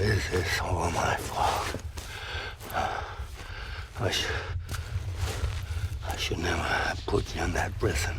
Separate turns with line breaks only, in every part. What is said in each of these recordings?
This is all my fault. I should never have put you in that prison.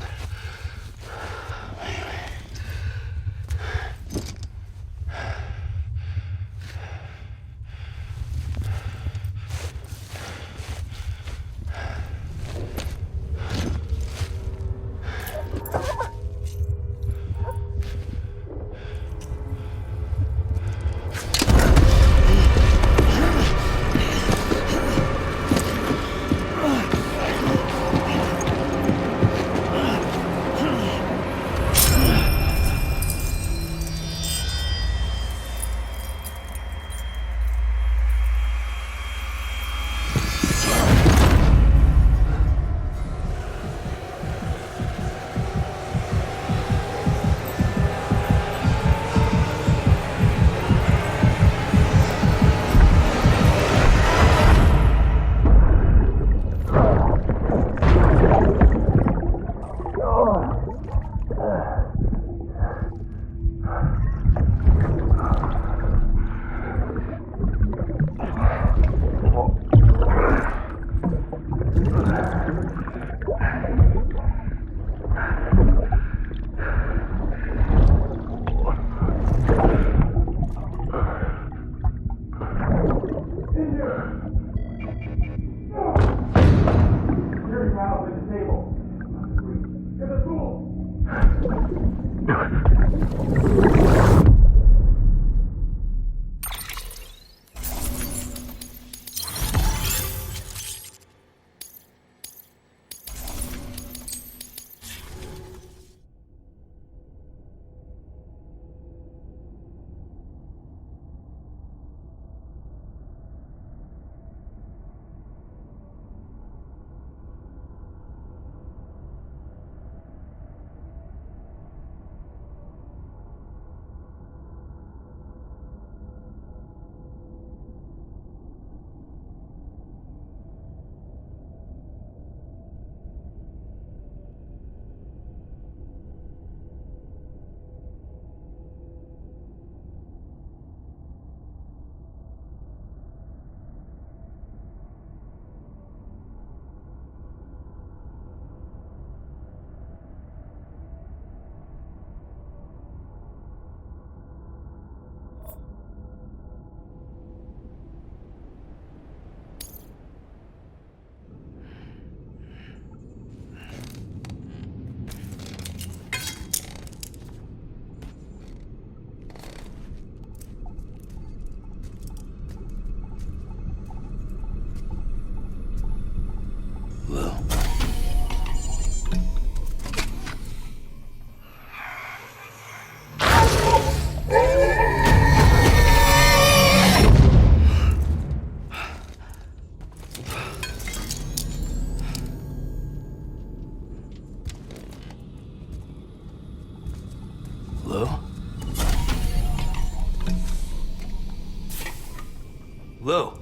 Lou,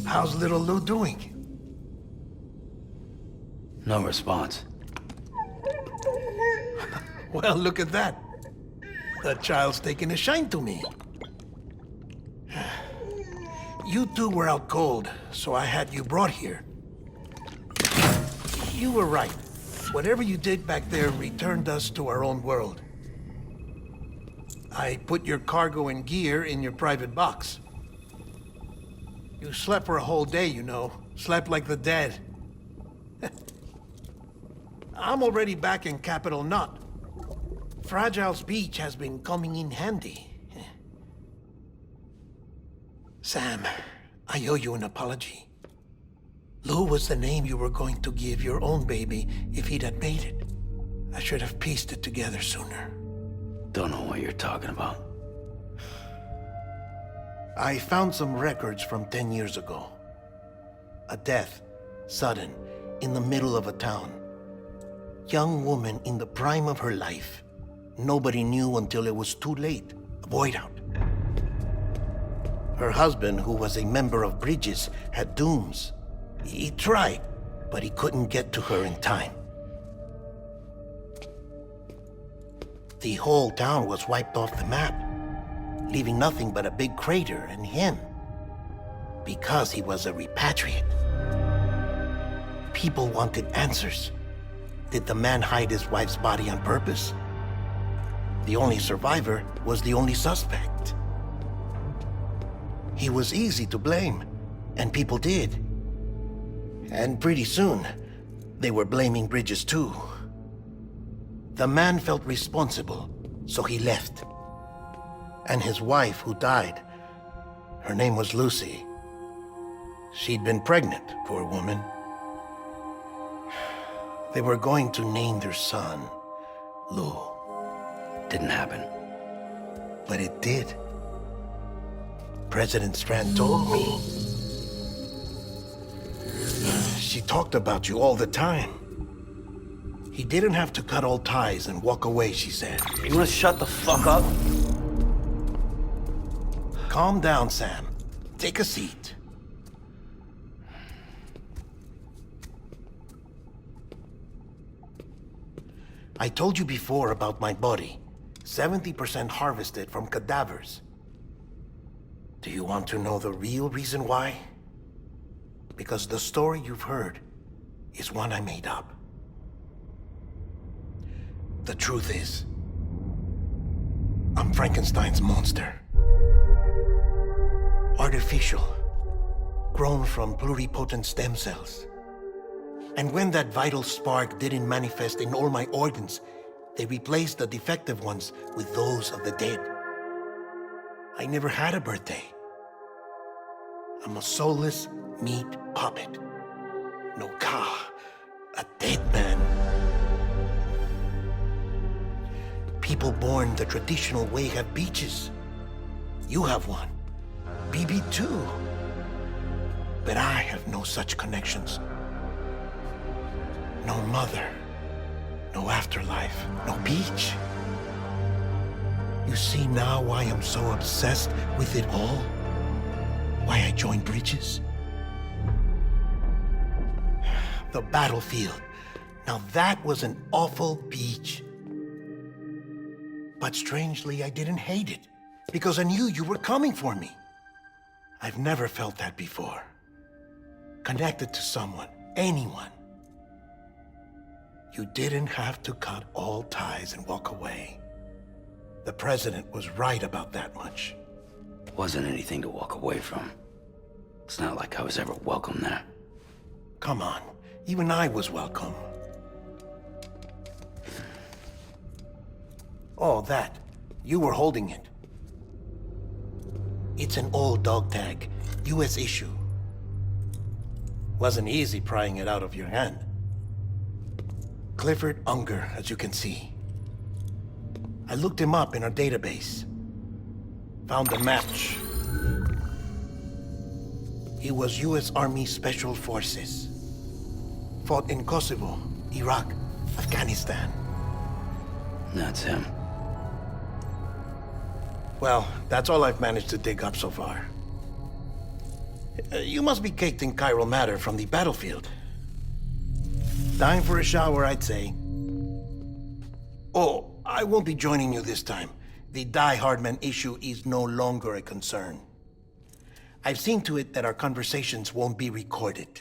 how's little Lou doing?
No response.
Well, look at that. The child's taking a shine to me. You two were out cold, so I had you brought here. You were right. Whatever you did back there returned us to our own world. I put your cargo and gear in your private box. You slept for a whole day, you know. Slept like the dead. I'm already back in Capital Knot. Fragile's beach has been coming in handy. Sam, I owe you an apology. Lou was the name you were going to give your own baby if he'd had made it. I should have pieced it together sooner.
Don't know what you're talking about.
I found some records from 10 years ago. A death, sudden, in the middle of a town. Young woman in the prime of her life. Nobody knew until it was too late. A void out. Her husband, who was a member of Bridges, had dooms. He tried, but he couldn't get to her in time. The whole town was wiped off the map. leaving nothing but a big crater and him. Because he was a repatriate. People wanted answers. Did the man hide his wife's body on purpose? The only survivor was the only suspect. He was easy to blame, and people did. And pretty soon, they were blaming Bridges too. The man felt responsible, so he left. And his wife, who died, her name was Lucy. She'd been pregnant, poor woman. They were going to name their son Lou.
Didn't happen.
But it did. President Strand told me. She talked about you all the time. He didn't have to cut all ties and walk away, she said.
You wanna shut the fuck up?
Calm down, Sam. Take a seat. I told you before about my body. 70% harvested from cadavers. Do you want to know the real reason why? Because the story you've heard is one I made up. The truth is, I'm Frankenstein's monster. Artificial, grown from pluripotent stem cells. And when that vital spark didn't manifest in all my organs, they replaced the defective ones with those of the dead. I never had a birthday. I'm a soulless meat puppet. No ka, a dead man. People born the traditional way have beaches. You have one. BB too. But I have no such connections. No mother, no afterlife, no beach. You see now why I'm so obsessed with it all? Why I joined Bridges? The battlefield. Now that was an awful beach. But strangely, I didn't hate it, because I knew you were coming for me. I've never felt that before. Connected to someone, anyone. You didn't have to cut all ties and walk away. The president was right about that much.
Wasn't anything to walk away from. It's not like I was ever welcome there.
Come on, even I was welcome. Oh, that. You were holding it. It's an old dog tag, US issue. Wasn't easy prying it out of your hand. Clifford Unger, as you can see. I looked him up in our database. Found a match. He was US Army Special Forces. Fought in Kosovo, Iraq, Afghanistan.
That's him.
Well, that's all I've managed to dig up so far. You must be caked in chiral matter from the battlefield. Time for a shower, I'd say. Oh, I won't be joining you this time. The Die Hardman issue is no longer a concern. I've seen to it that our conversations won't be recorded.